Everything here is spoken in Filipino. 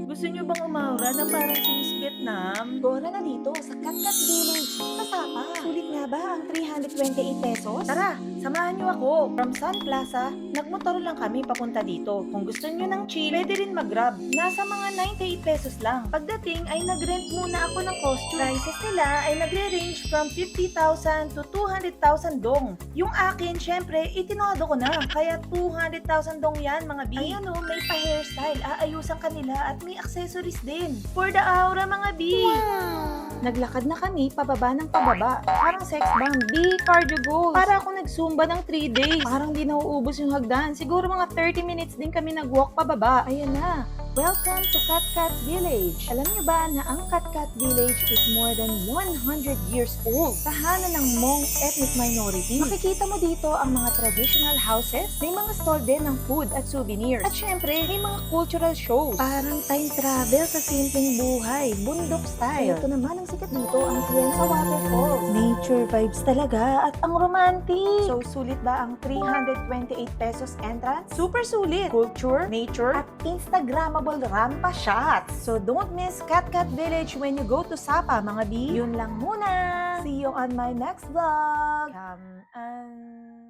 Gusto niyo bang umawra na parang si Miss Vietnam? Gora na dito sa Katkat Village sa Sapa. Sulit nga ba ang 328 pesos? Tara, samahan niyo ako. From Sun Plaza, nagmotor lang kami papunta dito. Kung gusto niyo ng chill, pwede rin mag-grab. Nasa mga 98 pesos lang. Pagdating ay nag-rent muna ako ng costume. Prices nila ay nagre-range from 50,000 to 200,000 dong. Yung akin, syempre, itinodo ko na. Kaya 200,000 dong yan, mga B. Ayan o, may pa-hairstyle. Aayusan kanila at may accessories din. For the aura, mga B. Naglakad na kami pababa ng pababa. Parang sex bomb. Di cardio goals. Para ako nag-zumba ng 3 days. Parang di nauubos yung hagdan. Siguro mga 30 minutes din kami nag-walk pababa. Ayan na. Welcome to Katkat Village. Alam niyo ba na ang Katkat Village is more than 100 years old? Tahanan ng Hmong ethnic minority. Makikita mo dito ang mga traditional houses. May mga stall din ng food at souvenirs. At syempre, may mga cultural shows. Parang time travel sa simpleng buhay. Bundok style. Ito naman ang sikat dito, ang Tienza Waterfalls. Nature vibes talaga at ang romantic. So, sulit ba ang 328 pesos entrance? Super sulit. Culture, nature, at Instagrammable rampa shots. So, don't miss Katkat Village when you go to Sapa, mga B. Yun lang muna. See you on my next vlog. Come on.